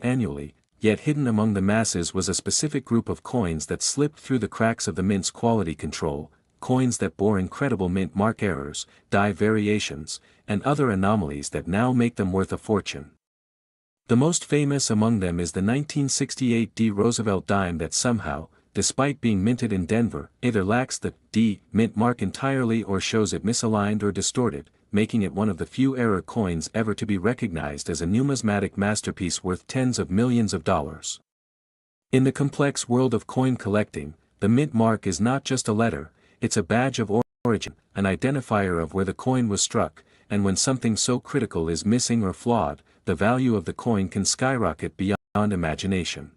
annually, yet hidden among the masses was a specific group of coins that slipped through the cracks of the mint's quality control, coins that bore incredible mint mark errors, die variations, and other anomalies that now make them worth a fortune. The most famous among them is the 1968 D. Roosevelt dime that somehow, despite being minted in Denver, either lacks the D mint mark entirely or shows it misaligned or distorted, making it one of the few error coins ever to be recognized as a numismatic masterpiece worth tens of millions of dollars. In the complex world of coin collecting, the mint mark is not just a letter, it's a badge of origin, an identifier of where the coin was struck, and when something so critical is missing or flawed, the value of the coin can skyrocket beyond imagination.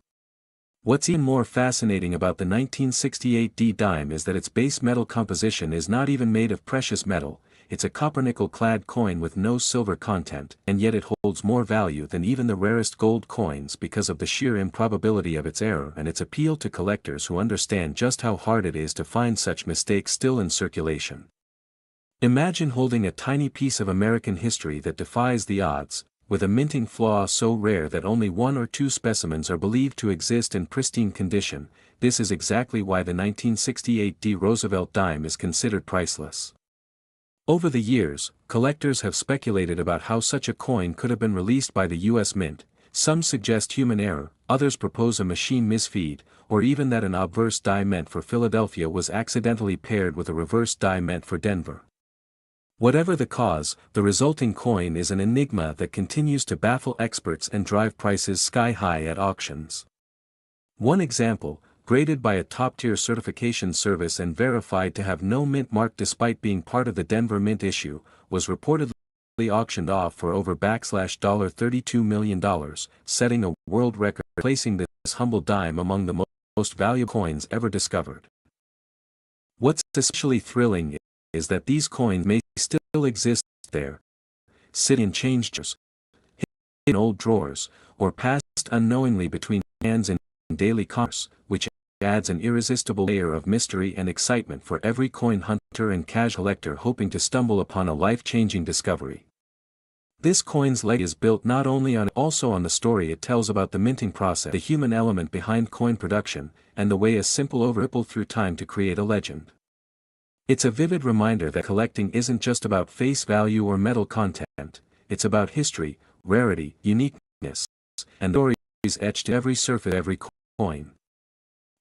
What's even more fascinating about the 1968 D dime is that its base metal composition is not even made of precious metal, it's a copper-nickel-clad coin with no silver content, and yet it holds more value than even the rarest gold coins because of the sheer improbability of its error and its appeal to collectors who understand just how hard it is to find such mistakes still in circulation. Imagine holding a tiny piece of American history that defies the odds, with a minting flaw so rare that only 1 or 2 specimens are believed to exist in pristine condition. This is exactly why the 1968 D. Roosevelt dime is considered priceless. Over the years, collectors have speculated about how such a coin could have been released by the U.S. Mint. Some suggest human error, others propose a machine misfeed, or even that an obverse die meant for Philadelphia was accidentally paired with a reverse die meant for Denver. Whatever the cause, the resulting coin is an enigma that continues to baffle experts and drive prices sky high at auctions. One example, graded by a top-tier certification service and verified to have no mint mark despite being part of the Denver Mint issue, was reportedly auctioned off for over $32 million, setting a world record, placing this humble dime among the most valuable coins ever discovered. What's especially thrilling is that these coins may still exist there, sitting in change jars, hidden in old drawers, or passed unknowingly between hands in daily commerce, which adds an irresistible layer of mystery and excitement for every coin hunter and casual collector hoping to stumble upon a life-changing discovery. This coin's leg is built not only also on the story it tells about the minting process, the human element behind coin production, and the way a simple rippled through time to create a legend. It's a vivid reminder that collecting isn't just about face value or metal content, it's about history, rarity, uniqueness, and the stories etched in every surface of every coin.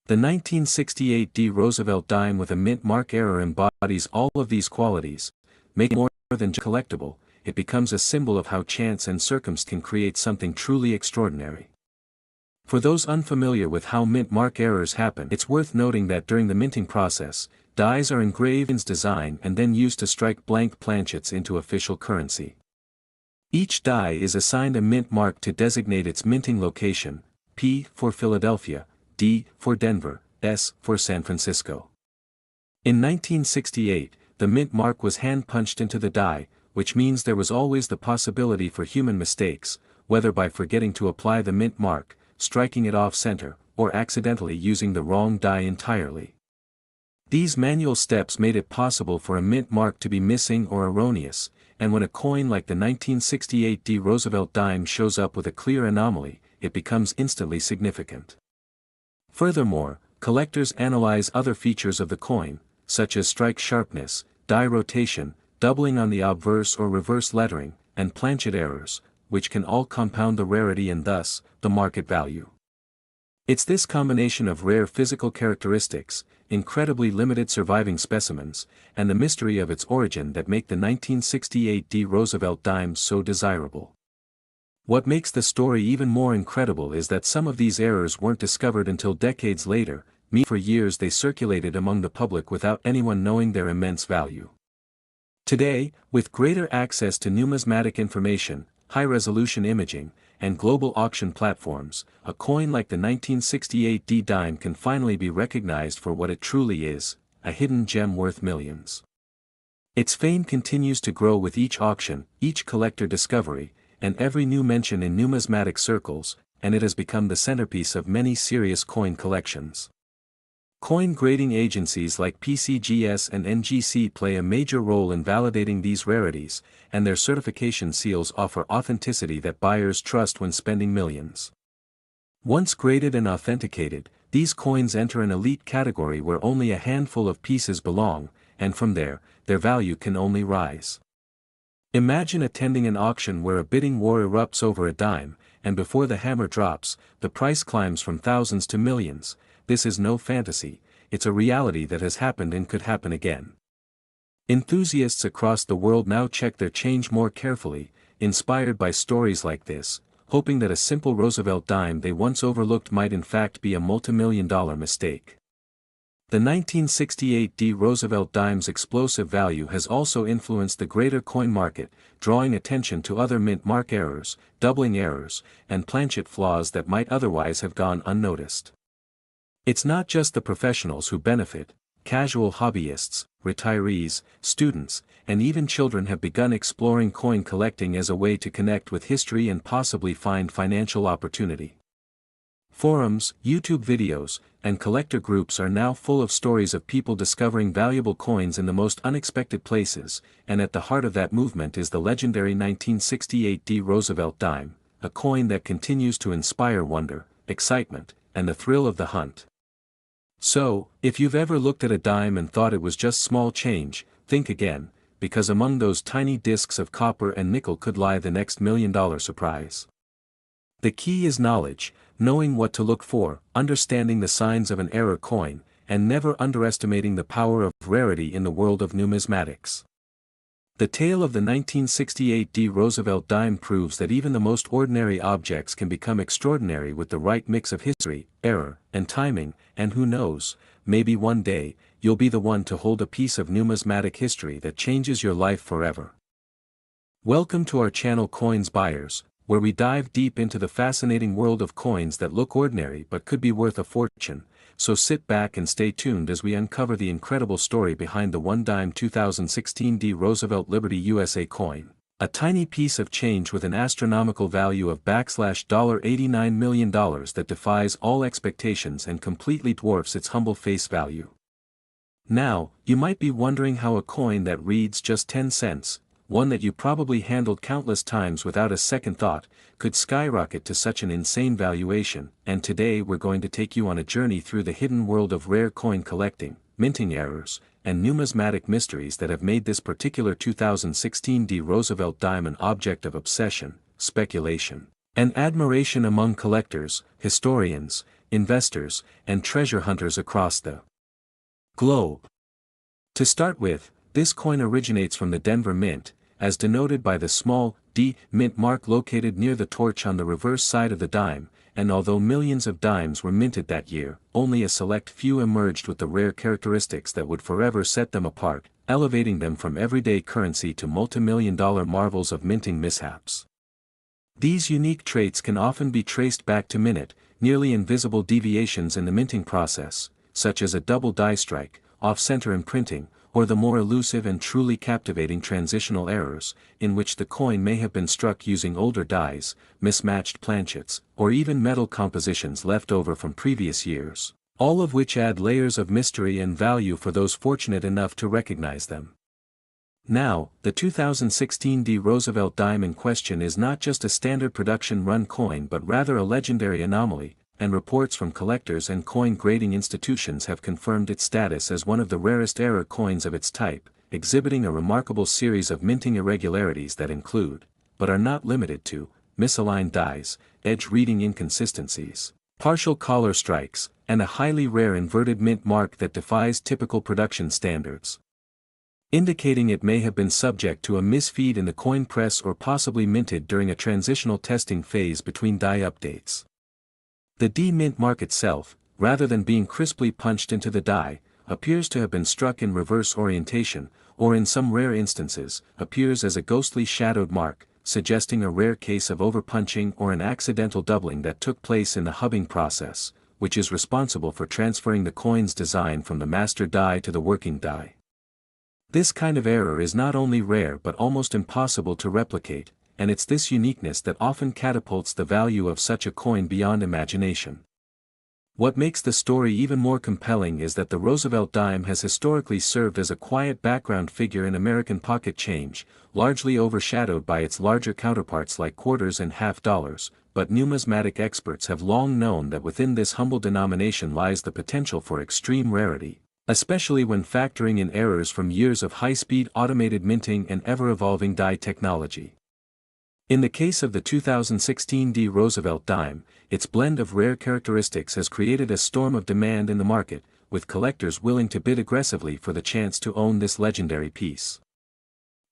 The 1968 D. Roosevelt dime with a mint mark error embodies all of these qualities, making it more than just collectible. It becomes a symbol of how chance and circumstance can create something truly extraordinary. For those unfamiliar with how mint mark errors happen, it's worth noting that during the minting process, dies are engraved in design and then used to strike blank planchets into official currency. Each die is assigned a mint mark to designate its minting location, P for Philadelphia, D for Denver, S for San Francisco. In 1968, the mint mark was hand-punched into the die, which means there was always the possibility for human mistakes, whether by forgetting to apply the mint mark, striking it off-center, or accidentally using the wrong die entirely. These manual steps made it possible for a mint mark to be missing or erroneous, and when a coin like the 1968 D. Roosevelt dime shows up with a clear anomaly, it becomes instantly significant. Furthermore, collectors analyze other features of the coin, such as strike sharpness, die rotation, doubling on the obverse or reverse lettering, and planchet errors, which can all compound the rarity and thus, the market value. It's this combination of rare physical characteristics, incredibly limited surviving specimens, and the mystery of its origin that make the 1968 D. Roosevelt dime so desirable. What makes the story even more incredible is that some of these errors weren't discovered until decades later, meaning for years they circulated among the public without anyone knowing their immense value. Today, with greater access to numismatic information, high-resolution imaging, and global auction platforms, a coin like the 1968 D dime can finally be recognized for what it truly is, a hidden gem worth millions. Its fame continues to grow with each auction, each collector discovery, and every new mention in numismatic circles, and it has become the centerpiece of many serious coin collections. Coin grading agencies like PCGS and NGC play a major role in validating these rarities, and their certification seals offer authenticity that buyers trust when spending millions. Once graded and authenticated, these coins enter an elite category where only a handful of pieces belong, and from there, their value can only rise. Imagine attending an auction where a bidding war erupts over a dime, and before the hammer drops, the price climbs from thousands to millions. This is no fantasy, it's a reality that has happened and could happen again. Enthusiasts across the world now check their change more carefully, inspired by stories like this, hoping that a simple Roosevelt dime they once overlooked might in fact be a multimillion-dollar mistake. The 1968 D. Roosevelt dime's explosive value has also influenced the greater coin market, drawing attention to other mint mark errors, doubling errors, and planchet flaws that might otherwise have gone unnoticed. It's not just the professionals who benefit. Casual hobbyists, retirees, students, and even children have begun exploring coin collecting as a way to connect with history and possibly find financial opportunity. Forums, YouTube videos, and collector groups are now full of stories of people discovering valuable coins in the most unexpected places, and at the heart of that movement is the legendary 1968 D. Roosevelt dime, a coin that continues to inspire wonder, excitement, and the thrill of the hunt. So, if you've ever looked at a dime and thought it was just small change, think again, because among those tiny discs of copper and nickel could lie the next million-dollar surprise. The key is knowledge, knowing what to look for, understanding the signs of an error coin, and never underestimating the power of rarity in the world of numismatics. The tale of the 1968 D. Roosevelt dime proves that even the most ordinary objects can become extraordinary with the right mix of history, error, and timing, and who knows, maybe one day, you'll be the one to hold a piece of numismatic history that changes your life forever. Welcome to our channel Coins Buyers, where we dive deep into the fascinating world of coins that look ordinary but could be worth a fortune. So sit back and stay tuned as we uncover the incredible story behind the one dime 2016 D. Roosevelt Liberty USA coin, a tiny piece of change with an astronomical value of $89 million that defies all expectations and completely dwarfs its humble face value. Now, you might be wondering how a coin that reads just 10 cents, one that you probably handled countless times without a second thought, could skyrocket to such an insane valuation, and today we're going to take you on a journey through the hidden world of rare coin collecting, minting errors, and numismatic mysteries that have made this particular 2016 D. Roosevelt dime an object of obsession, speculation, and admiration among collectors, historians, investors, and treasure hunters across the globe. To start with, this coin originates from the Denver Mint, as denoted by the small D mint mark located near the torch on the reverse side of the dime, and although millions of dimes were minted that year, only a select few emerged with the rare characteristics that would forever set them apart, elevating them from everyday currency to multimillion-dollar marvels of minting mishaps. These unique traits can often be traced back to minute, nearly invisible deviations in the minting process, such as a double die strike, off-center imprinting, or the more elusive and truly captivating transitional errors, in which the coin may have been struck using older dies, mismatched planchets, or even metal compositions left over from previous years, all of which add layers of mystery and value for those fortunate enough to recognize them. Now, the 2016 D. Roosevelt dime in question is not just a standard production run coin but rather a legendary anomaly, and reports from collectors and coin grading institutions have confirmed its status as one of the rarest error coins of its type, exhibiting a remarkable series of minting irregularities that include, but are not limited to, misaligned dies, edge reading inconsistencies, partial collar strikes, and a highly rare inverted mint mark that defies typical production standards, indicating it may have been subject to a misfeed in the coin press or possibly minted during a transitional testing phase between die updates. The D mint mark itself, rather than being crisply punched into the die, appears to have been struck in reverse orientation, or in some rare instances, appears as a ghostly shadowed mark, suggesting a rare case of overpunching or an accidental doubling that took place in the hubbing process, which is responsible for transferring the coin's design from the master die to the working die. This kind of error is not only rare but almost impossible to replicate, and it's this uniqueness that often catapults the value of such a coin beyond imagination. What makes the story even more compelling is that the Roosevelt dime has historically served as a quiet background figure in American pocket change, largely overshadowed by its larger counterparts like quarters and half dollars, but numismatic experts have long known that within this humble denomination lies the potential for extreme rarity, especially when factoring in errors from years of high-speed automated minting and ever-evolving die technology. In the case of the 2016 D. Roosevelt dime, its blend of rare characteristics has created a storm of demand in the market, with collectors willing to bid aggressively for the chance to own this legendary piece.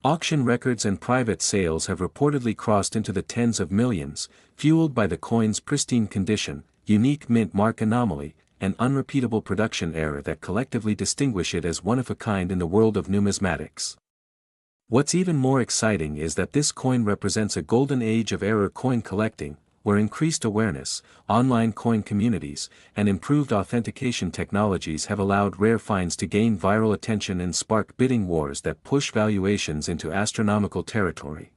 Auction records and private sales have reportedly crossed into the tens of millions, fueled by the coin's pristine condition, unique mint mark anomaly, and unrepeatable production error that collectively distinguish it as one of a kind in the world of numismatics. What's even more exciting is that this coin represents a golden age of error coin collecting, where increased awareness, online coin communities, and improved authentication technologies have allowed rare finds to gain viral attention and spark bidding wars that push valuations into astronomical territory.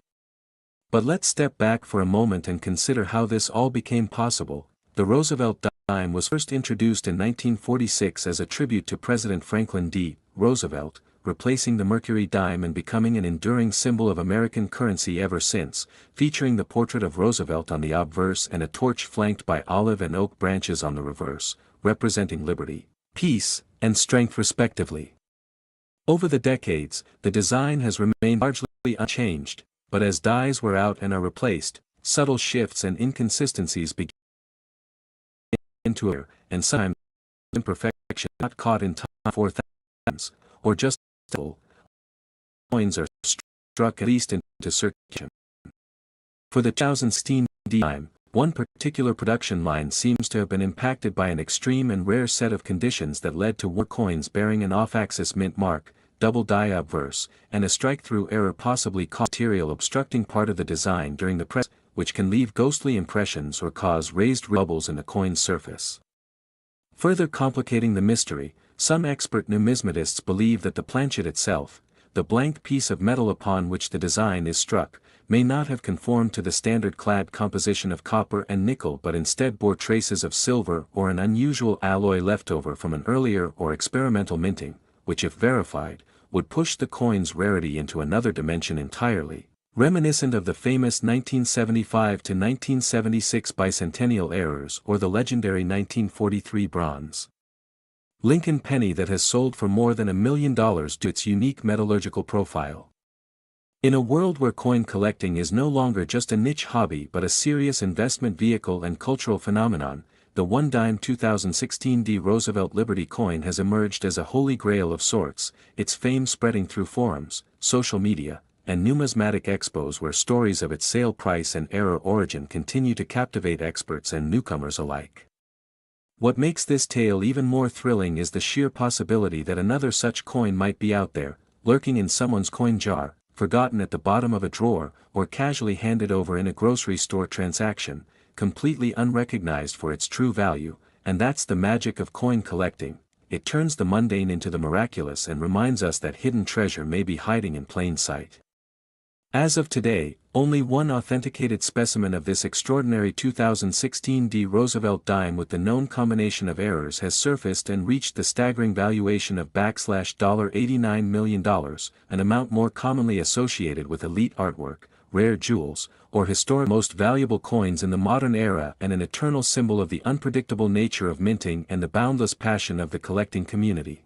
But let's step back for a moment and consider how this all became possible. The Roosevelt dime was first introduced in 1946 as a tribute to President Franklin D. Roosevelt, replacing the Mercury dime and becoming an enduring symbol of American currency ever since, featuring the portrait of Roosevelt on the obverse and a torch flanked by olive and oak branches on the reverse, representing liberty, peace, and strength respectively. Over the decades, the design has remained largely unchanged, but as dies wear out and are replaced, subtle shifts and inconsistencies begin to appear, and sometimes imperfection not caught in time for thousands, or just coins are struck at least into circulation. For the 2016 dime, one particular production line seems to have been impacted by an extreme and rare set of conditions that led to war coins bearing an off-axis mint mark, double die obverse, and a strike-through error possibly caused material obstructing part of the design during the press, which can leave ghostly impressions or cause raised bubbles in the coin's surface. Further complicating the mystery, some expert numismatists believe that the planchet itself, the blank piece of metal upon which the design is struck, may not have conformed to the standard clad composition of copper and nickel but instead bore traces of silver or an unusual alloy left over from an earlier or experimental minting, which if verified, would push the coin's rarity into another dimension entirely, reminiscent of the famous 1975 to 1976 bicentennial errors or the legendary 1943 bronze Lincoln penny that has sold for more than $1 million due to its unique metallurgical profile. In a world where coin collecting is no longer just a niche hobby but a serious investment vehicle and cultural phenomenon, the one-dime 2016 D. Roosevelt Liberty coin has emerged as a holy grail of sorts, its fame spreading through forums, social media, and numismatic expos where stories of its sale price and error origin continue to captivate experts and newcomers alike. What makes this tale even more thrilling is the sheer possibility that another such coin might be out there, lurking in someone's coin jar, forgotten at the bottom of a drawer, or casually handed over in a grocery store transaction, completely unrecognized for its true value, and that's the magic of coin collecting. It turns the mundane into the miraculous and reminds us that hidden treasure may be hiding in plain sight. As of today, only one authenticated specimen of this extraordinary 2016 D. Roosevelt dime with the known combination of errors has surfaced and reached the staggering valuation of $89 million, an amount more commonly associated with elite artwork, rare jewels, or historic most valuable coins in the modern era and an eternal symbol of the unpredictable nature of minting and the boundless passion of the collecting community.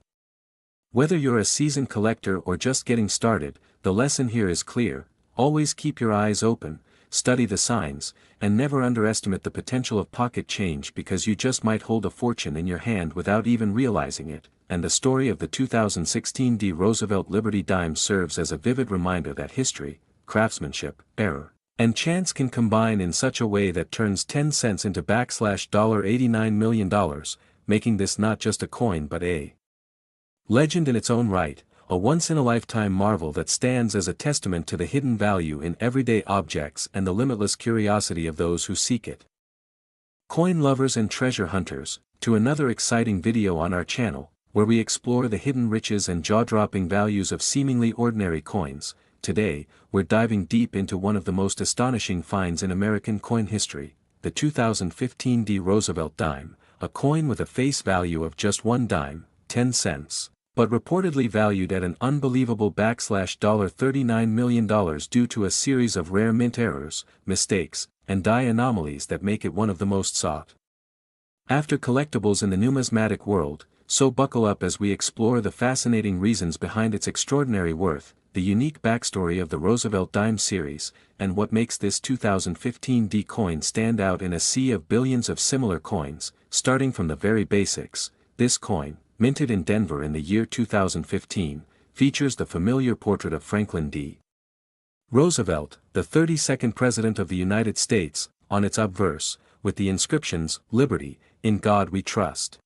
Whether you're a seasoned collector or just getting started, the lesson here is clear: always keep your eyes open, study the signs, and never underestimate the potential of pocket change because you just might hold a fortune in your hand without even realizing it. And the story of the 2016 D. Roosevelt Liberty dime serves as a vivid reminder that history, craftsmanship, error, and chance can combine in such a way that turns 10 cents into $89 million, making this not just a coin but a legend in its own right, a once-in-a-lifetime marvel that stands as a testament to the hidden value in everyday objects and the limitless curiosity of those who seek it. Coin lovers and treasure hunters, to another exciting video on our channel, where we explore the hidden riches and jaw-dropping values of seemingly ordinary coins. Today, we're diving deep into one of the most astonishing finds in American coin history, the 2015 D. Roosevelt dime, a coin with a face value of just 1 dime, 10 cents, but reportedly valued at an unbelievable $39 million due to a series of rare mint errors, mistakes, and die anomalies that make it one of the most sought after collectibles in the numismatic world. So buckle up as we explore the fascinating reasons behind its extraordinary worth, the unique backstory of the Roosevelt dime series, and what makes this 2015 D coin stand out in a sea of billions of similar coins. Starting from the very basics, this coin, minted in Denver in the year 2015, features the familiar portrait of Franklin D. Roosevelt, the 32nd President of the United States, on its obverse, with the inscriptions, "Liberty, in God we trust."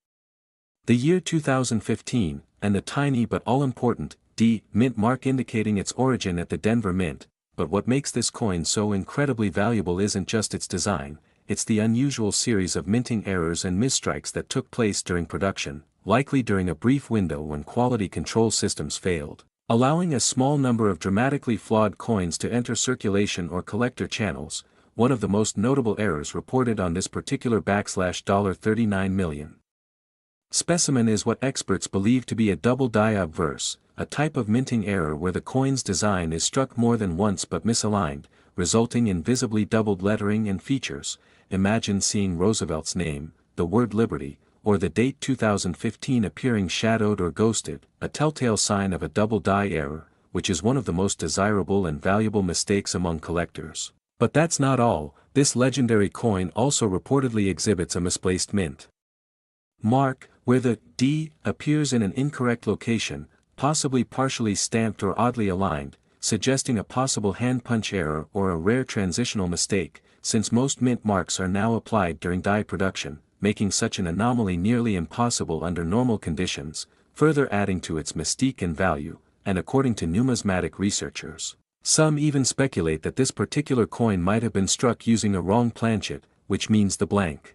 The year 2015, and the tiny but all-important D mint mark indicating its origin at the Denver Mint. But what makes this coin so incredibly valuable isn't just its design, it's the unusual series of minting errors and misstrikes that took place during production, likely during a brief window when quality control systems failed, allowing a small number of dramatically flawed coins to enter circulation or collector channels. One of the most notable errors reported on this particular $39 million specimen is what experts believe to be a double die obverse, a type of minting error where the coin's design is struck more than once but misaligned, resulting in visibly doubled lettering and features. Imagine seeing Roosevelt's name, the word liberty, or the date 2015 appearing shadowed or ghosted, a telltale sign of a double die error, which is one of the most desirable and valuable mistakes among collectors. But that's not all. This legendary coin also reportedly exhibits a misplaced mint mark, where the D appears in an incorrect location, possibly partially stamped or oddly aligned, suggesting a possible hand punch error or a rare transitional mistake, since most mint marks are now applied during die production, making such an anomaly nearly impossible under normal conditions, further adding to its mystique and value. And according to numismatic researchers, some even speculate that this particular coin might have been struck using a wrong planchet, which means the blank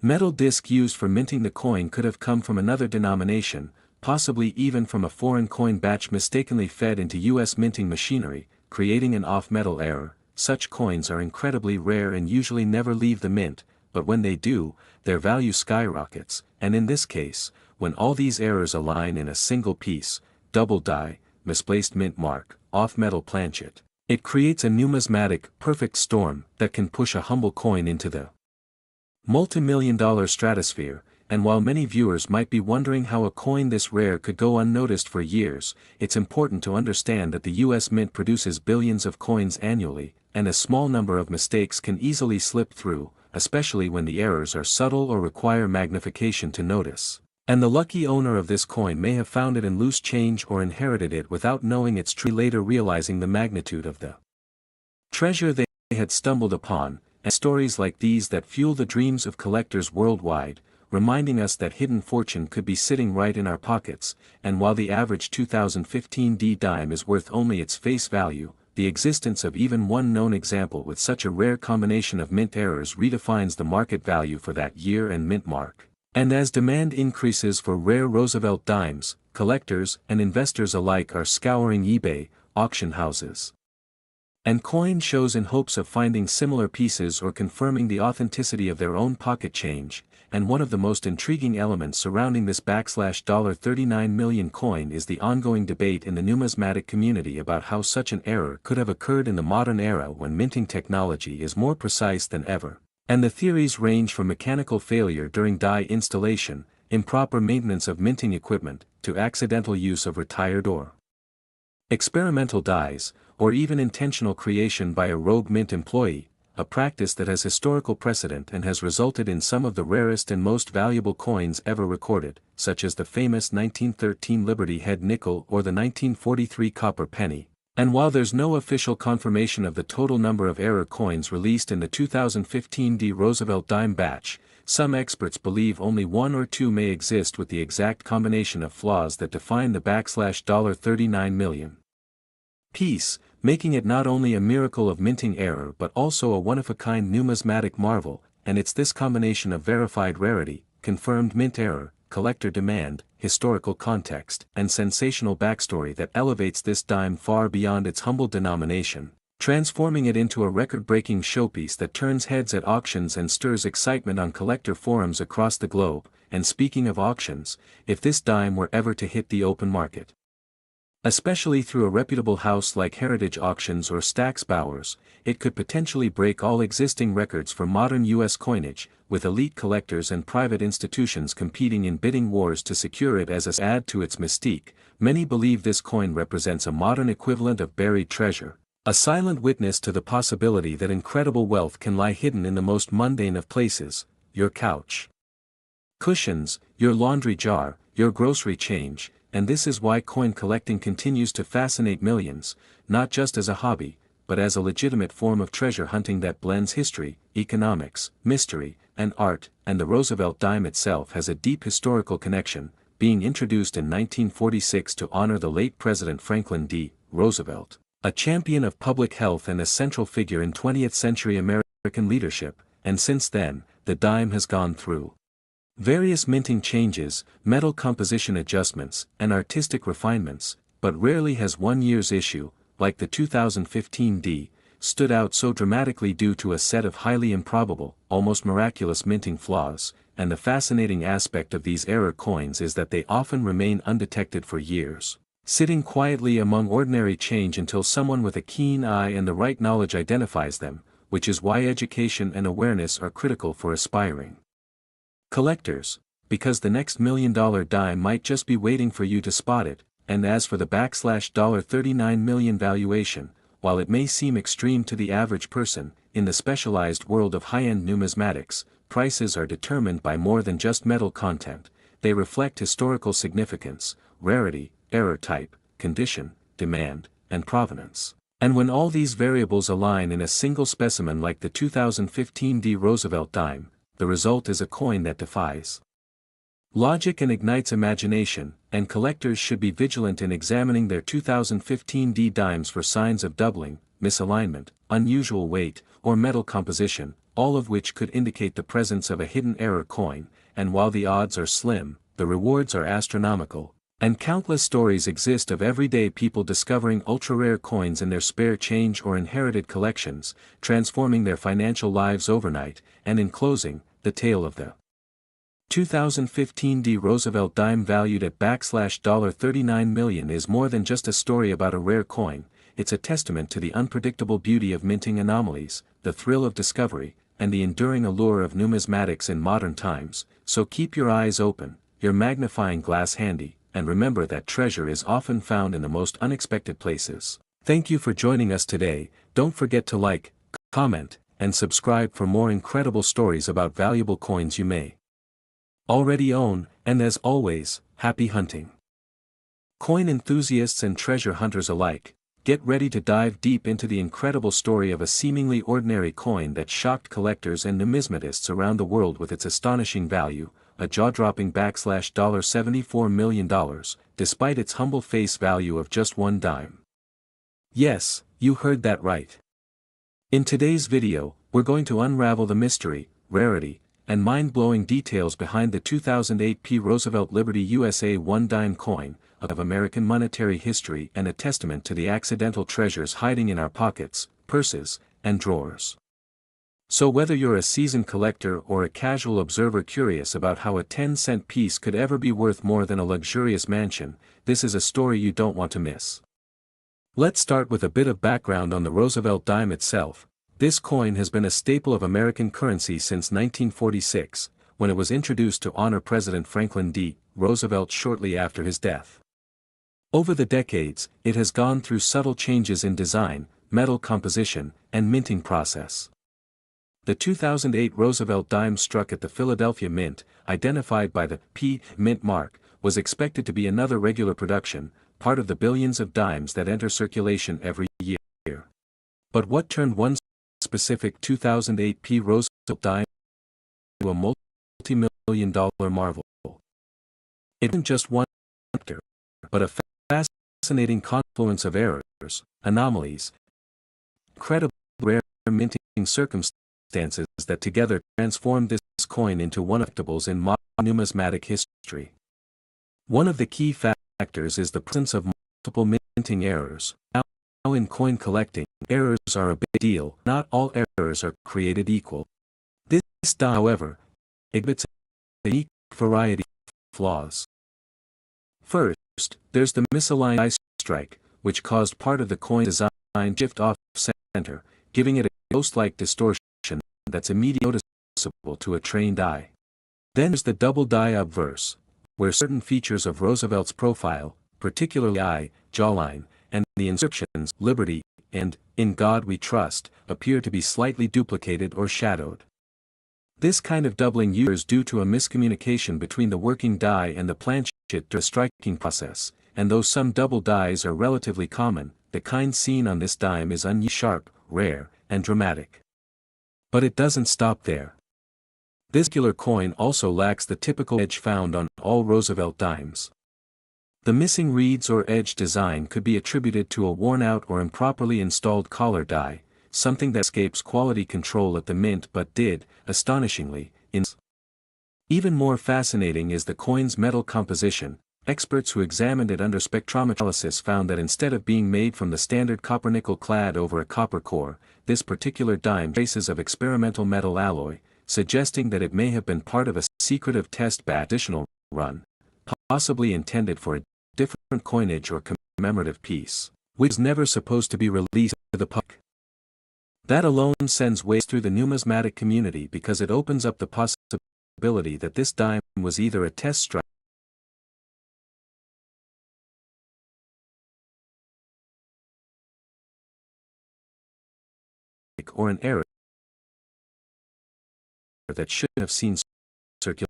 metal disc used for minting the coin could have come from another denomination, possibly even from a foreign coin batch mistakenly fed into U.S. minting machinery, creating an off-metal error. Such coins are incredibly rare and usually never leave the mint, but when they do, their value skyrockets, and in this case, when all these errors align in a single piece, double die, misplaced mint mark, off-metal planchet, it creates a numismatic perfect storm that can push a humble coin into the multi-million-dollar stratosphere. And while many viewers might be wondering how a coin this rare could go unnoticed for years, it's important to understand that the U.S. Mint produces billions of coins annually, and a small number of mistakes can easily slip through, especially when the errors are subtle or require magnification to notice. And the lucky owner of this coin may have found it in loose change or inherited it without knowing its true, later realizing the magnitude of the treasure they had stumbled upon. And stories like these that fuel the dreams of collectors worldwide, reminding us that hidden fortune could be sitting right in our pockets. And while the average 2015 D dime is worth only its face value, the existence of even one known example with such a rare combination of mint errors redefines the market value for that year and mint mark. And as demand increases for rare Roosevelt dimes, collectors and investors alike are scouring eBay, auction houses, and coin shows in hopes of finding similar pieces or confirming the authenticity of their own pocket change. And one of the most intriguing elements surrounding this $39 million coin is the ongoing debate in the numismatic community about how such an error could have occurred in the modern era when minting technology is more precise than ever. And the theories range from mechanical failure during die installation, improper maintenance of minting equipment, to accidental use of retired or experimental dies, or even intentional creation by a rogue mint employee, a practice that has historical precedent and has resulted in some of the rarest and most valuable coins ever recorded, such as the famous 1913 Liberty Head nickel or the 1943 copper penny. And while there's no official confirmation of the total number of error coins released in the 2015 D Roosevelt dime batch, some experts believe only one or two may exist with the exact combination of flaws that define the $39 million piece, making it not only a miracle of minting error but also a one-of-a-kind numismatic marvel. And it's this combination of verified rarity, confirmed mint error, collector demand, historical context, and sensational backstory that elevates this dime far beyond its humble denomination. transforming it into a record-breaking showpiece that turns heads at auctions and stirs excitement on collector forums across the globe. And speaking of auctions, if this dime were ever to hit the open market, especially through a reputable house like Heritage Auctions or Stack's Bowers, it could potentially break all existing records for modern U.S. coinage, with elite collectors and private institutions competing in bidding wars to secure it. As a add to its mystique, many believe this coin represents a modern equivalent of buried treasure, a silent witness to the possibility that incredible wealth can lie hidden in the most mundane of places: your couch, cushions, your laundry jar, your grocery change. And this is why coin collecting continues to fascinate millions, not just as a hobby, but as a legitimate form of treasure hunting that blends history, economics, mystery, and art. And the Roosevelt dime itself has a deep historical connection, being introduced in 1946 to honor the late President Franklin D. Roosevelt, a champion of public health and a central figure in 20th-century American leadership. And since then, the dime has gone through various minting changes, metal composition adjustments, and artistic refinements, but rarely has one year's issue, like the 2015 D, stood out so dramatically due to a set of highly improbable, almost miraculous minting flaws. And the fascinating aspect of these error coins is that they often remain undetected for years, sitting quietly among ordinary change until someone with a keen eye and the right knowledge identifies them, which is why education and awareness are critical for aspiring collectors, because the next $1 million dime might just be waiting for you to spot it. And as for the $39 million valuation, while it may seem extreme to the average person, in the specialized world of high-end numismatics, prices are determined by more than just metal content. They reflect historical significance, rarity, error type, condition, demand, and provenance. And when all these variables align in a single specimen like the 2015 D Roosevelt dime, the result is a coin that defies logic and ignites imagination. And collectors should be vigilant in examining their 2015 D dimes for signs of doubling, misalignment, unusual weight, or metal composition, all of which could indicate the presence of a hidden error coin. And while the odds are slim, the rewards are astronomical, and countless stories exist of everyday people discovering ultra-rare coins in their spare change or inherited collections, transforming their financial lives overnight. And in closing, the tale of the 2015 D Roosevelt dime valued at $39 million is more than just a story about a rare coin. It's a testament to the unpredictable beauty of minting anomalies, the thrill of discovery, and the enduring allure of numismatics in modern times. So keep your eyes open, your magnifying glass handy, and remember that treasure is often found in the most unexpected places. Thank you for joining us today. Don't forget to like, comment, and subscribe for more incredible stories about valuable coins you may already own. And as always, happy hunting. Coin enthusiasts and treasure hunters alike, get ready to dive deep into the incredible story of a seemingly ordinary coin that shocked collectors and numismatists around the world with its astonishing value, a jaw-dropping $74 million, despite its humble face value of just one dime. Yes, you heard that right. In today's video, we're going to unravel the mystery, rarity, and mind-blowing details behind the 2008 P. Roosevelt Liberty USA one-dime coin, of American monetary history and a testament to the accidental treasures hiding in our pockets, purses, and drawers. So whether you're a seasoned collector or a casual observer curious about how a 10-cent piece could ever be worth more than a luxurious mansion, this is a story you don't want to miss. Let's start with a bit of background on the Roosevelt dime itself. This coin has been a staple of American currency since 1946, when it was introduced to honor President Franklin D. Roosevelt shortly after his death. Over the decades, it has gone through subtle changes in design, metal composition, and minting process. The 2008 Roosevelt dime struck at the Philadelphia Mint, identified by the P. Mint mark, was expected to be another regular production, part of the billions of dimes that enter circulation every year. But what turned one specific 2008 P. Roosevelt dime into a multi-million-dollar marvel? It isn't just one factor, but a fascinating confluence of errors, anomalies, incredible rare minting circumstances that together transformed this coin into one of the collectibles in modern numismatic history. One of the key factors is the presence of multiple minting errors, in coin collecting, errors are a big deal. Not all errors are created equal. This die, however, exhibits a unique variety of flaws. First, there's the misaligned die strike, which caused part of the coin design shift off center, giving it a ghost-like distortion that's immediately noticeable to a trained eye. Then there's the double die obverse, where certain features of Roosevelt's profile, particularly eye, jawline, and the inscriptions "Liberty" and "In God We Trust," appear to be slightly duplicated or shadowed. This kind of doubling is due to a miscommunication between the working die and the planchet during the striking process, and though some double dies are relatively common, the kind seen on this dime is unusually sharp, rare, and dramatic. But it doesn't stop there. This particular coin also lacks the typical edge found on all Roosevelt dimes. The missing reeds or edge design could be attributed to a worn-out or improperly installed collar die, something that escapes quality control at the mint but did, astonishingly, in. Even more fascinating is the coin's metal composition. Experts who examined it under spectrometry analysis found that instead of being made from the standard copper-nickel clad over a copper core, this particular dime traces of experimental metal alloy, suggesting that it may have been part of a secretive test batch additional run, possibly intended for a different coinage or commemorative piece, which was never supposed to be released to the public. That alone sends waves through the numismatic community because it opens up the possibility that this dime was either a test strike or an error that shouldn't have seen circulation.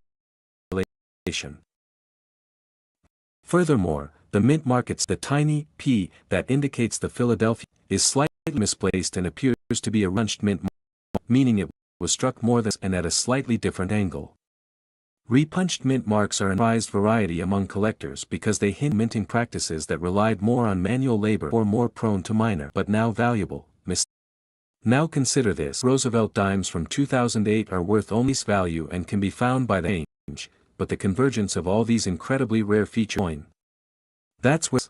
Furthermore, the mint market's the tiny p that indicates the Philadelphia is slightly misplaced and appears to be a runched mint mark, meaning it was struck more than and at a slightly different angle. Repunched mint marks are a prized variety among collectors because they hint minting practices that relied more on manual labor or more prone to minor but now valuable mistakes. Now consider this: Roosevelt dimes from 2008 are worth only this value and can be found by the range, but the convergence of all these incredibly rare features coin. That's where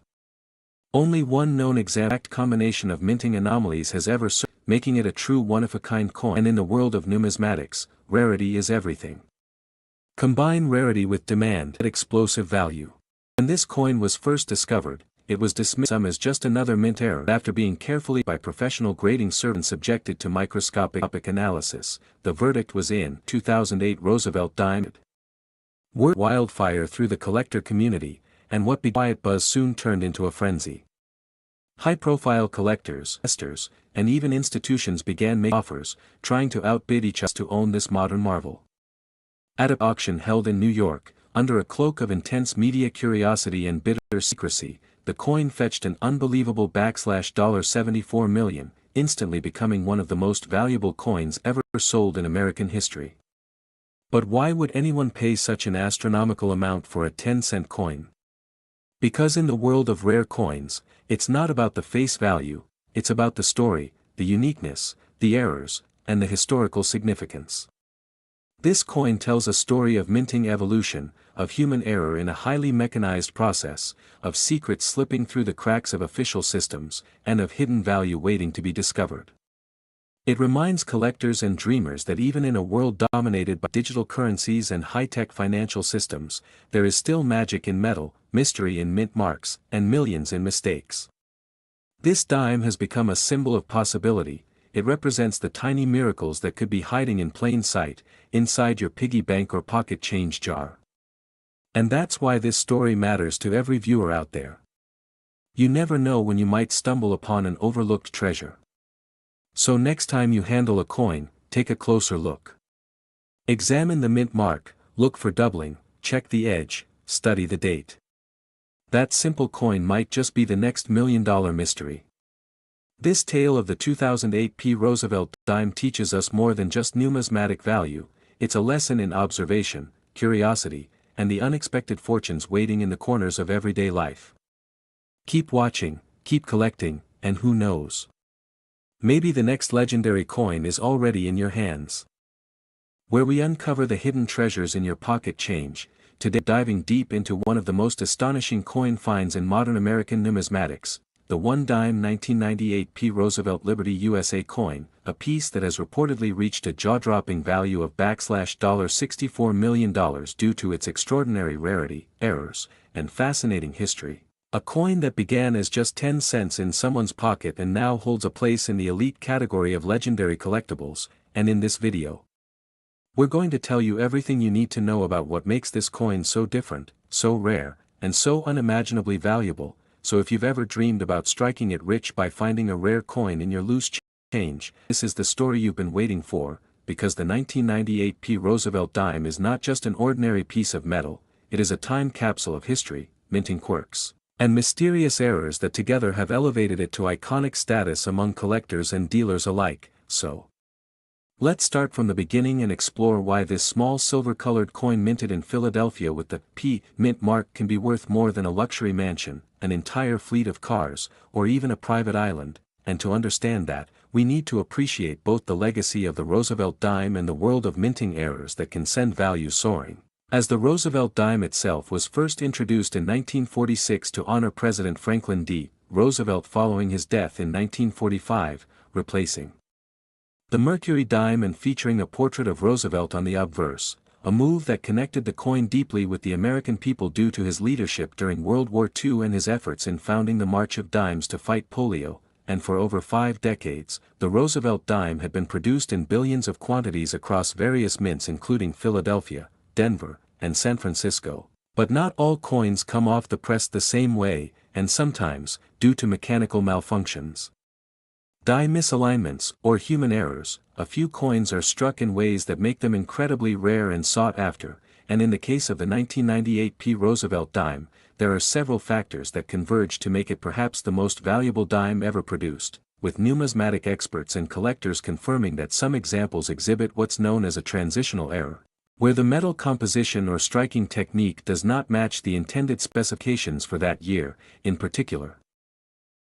only one known exact combination of minting anomalies has ever served, making it a true one-of-a-kind coin. And in the world of numismatics, rarity is everything. Combine rarity with demand at explosive value. When this coin was first discovered, it was dismissed as just another mint error. After being carefully by professional grading servants subjected to microscopic analysis, the verdict was in 2008 Roosevelt dime. Word wildfire through the collector community, and what began a quiet buzz soon turned into a frenzy. High-profile collectors, investors, and even institutions began making offers, trying to outbid each other to own this modern marvel. At an auction held in New York, under a cloak of intense media curiosity and bitter secrecy, the coin fetched an unbelievable $74 million, instantly becoming one of the most valuable coins ever sold in American history. But why would anyone pay such an astronomical amount for a 10-cent coin? Because in the world of rare coins, it's not about the face value, it's about the story, the uniqueness, the errors, and the historical significance. This coin tells a story of minting evolution, of human error in a highly mechanized process, of secrets slipping through the cracks of official systems, and of hidden value waiting to be discovered. It reminds collectors and dreamers that even in a world dominated by digital currencies and high-tech financial systems, there is still magic in metal, mystery in mint marks, and millions in mistakes. This dime has become a symbol of possibility. It represents the tiny miracles that could be hiding in plain sight, inside your piggy bank or pocket change jar. And that's why this story matters to every viewer out there. You never know when you might stumble upon an overlooked treasure. So next time you handle a coin, take a closer look. Examine the mint mark, look for doubling, check the edge, study the date. That simple coin might just be the next million-dollar mystery. This tale of the 2008 P. Roosevelt dime teaches us more than just numismatic value. It's a lesson in observation, curiosity, and the unexpected fortunes waiting in the corners of everyday life. Keep watching, keep collecting, and who knows? Maybe the next legendary coin is already in your hands. Where we uncover the hidden treasures in your pocket change, today diving deep into one of the most astonishing coin finds in modern American numismatics, the one-dime 1998 P. Roosevelt Liberty USA coin, a piece that has reportedly reached a jaw-dropping value of $64 million due to its extraordinary rarity, errors, and fascinating history. A coin that began as just 10 cents in someone's pocket and now holds a place in the elite category of legendary collectibles, and in this video, we're going to tell you everything you need to know about what makes this coin so different, so rare, and so unimaginably valuable. So if you've ever dreamed about striking it rich by finding a rare coin in your loose change, this is the story you've been waiting for, because the 1998 P. Roosevelt dime is not just an ordinary piece of metal, it is a time capsule of history, minting quirks, and mysterious errors that together have elevated it to iconic status among collectors and dealers alike. So, let's start from the beginning and explore why this small silver-colored coin minted in Philadelphia with the P mint mark can be worth more than a luxury mansion, an entire fleet of cars, or even a private island. And to understand that, we need to appreciate both the legacy of the Roosevelt dime and the world of minting errors that can send value soaring. As the Roosevelt dime itself was first introduced in 1946 to honor President Franklin D. Roosevelt following his death in 1945, replacing the Mercury dime and featuring a portrait of Roosevelt on the obverse, a move that connected the coin deeply with the American people due to his leadership during World War II and his efforts in founding the March of Dimes to fight polio, and for over 5 decades, the Roosevelt dime had been produced in billions of quantities across various mints including Philadelphia, Denver, and San Francisco. But not all coins come off the press the same way, and sometimes, due to mechanical malfunctions, die misalignments, or human errors, a few coins are struck in ways that make them incredibly rare and sought after, and in the case of the 1998 P. Roosevelt dime, there are several factors that converge to make it perhaps the most valuable dime ever produced, with numismatic experts and collectors confirming that some examples exhibit what's known as a transitional error, where the metal composition or striking technique does not match the intended specifications for that year, in particular.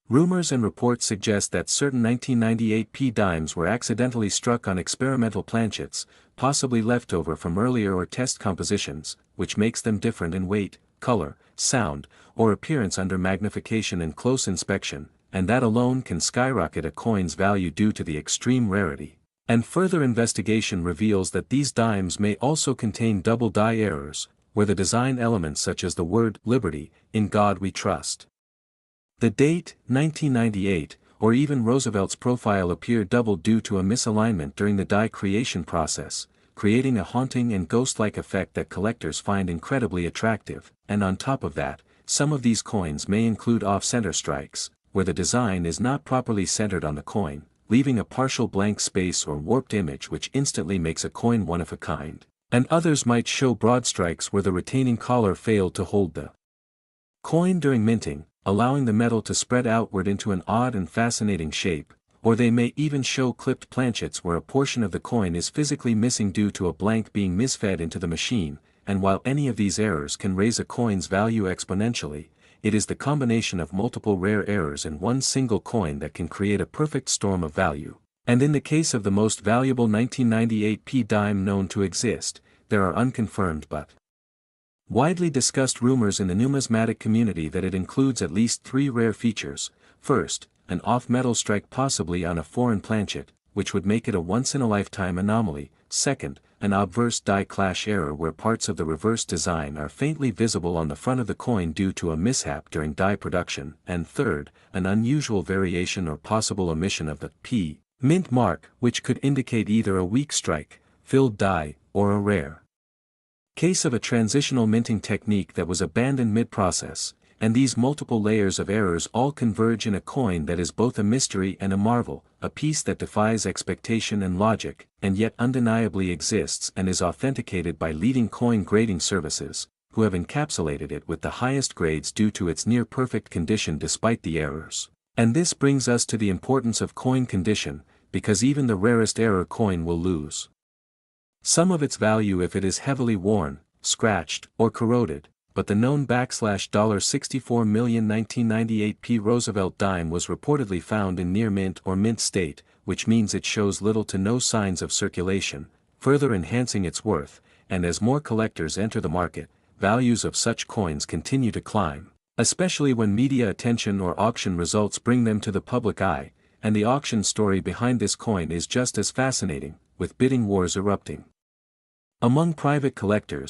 Rumors and reports suggest that certain 1998 P dimes were accidentally struck on experimental planchets, possibly leftover from earlier or test compositions, which makes them different in weight, color, sound, or appearance under magnification and close inspection, and that alone can skyrocket a coin's value due to the extreme rarity. And further investigation reveals that these dimes may also contain double die errors, where the design elements such as the word Liberty, in God we trust, the date, 1998, or even Roosevelt's profile appear doubled due to a misalignment during the die creation process, creating a haunting and ghost-like effect that collectors find incredibly attractive. And on top of that, some of these coins may include off-center strikes, where the design is not properly centered on the coin, leaving a partial blank space or warped image which instantly makes a coin one of a kind. And others might show broad strikes where the retaining collar failed to hold the coin during minting, allowing the metal to spread outward into an odd and fascinating shape, or they may even show clipped planchets where a portion of the coin is physically missing due to a blank being misfed into the machine. And while any of these errors can raise a coin's value exponentially, it is the combination of multiple rare errors in one single coin that can create a perfect storm of value. And in the case of the most valuable 1998 P dime known to exist, there are unconfirmed but widely discussed rumors in the numismatic community that it includes at least 3 rare features. First, an off-metal strike possibly on a foreign planchet, which would make it a once-in-a-lifetime anomaly. Second, an obverse die clash error where parts of the reverse design are faintly visible on the front of the coin due to a mishap during die production. And third, an unusual variation or possible omission of the P mint mark, which could indicate either a weak strike, filled die, or a rare case of a transitional minting technique that was abandoned mid-process. And these multiple layers of errors all converge in a coin that is both a mystery and a marvel, a piece that defies expectation and logic, and yet undeniably exists and is authenticated by leading coin grading services, who have encapsulated it with the highest grades due to its near-perfect condition despite the errors. And this brings us to the importance of coin condition, because even the rarest error coin will lose some of its value if it is heavily worn, scratched, or corroded. But the known $64 million 1998 P. Roosevelt dime was reportedly found in near mint or mint state, which means it shows little to no signs of circulation, further enhancing its worth. And as more collectors enter the market, values of such coins continue to climb. Especially when media attention or auction results bring them to the public eye, and the auction story behind this coin is just as fascinating, with bidding wars erupting among private collectors.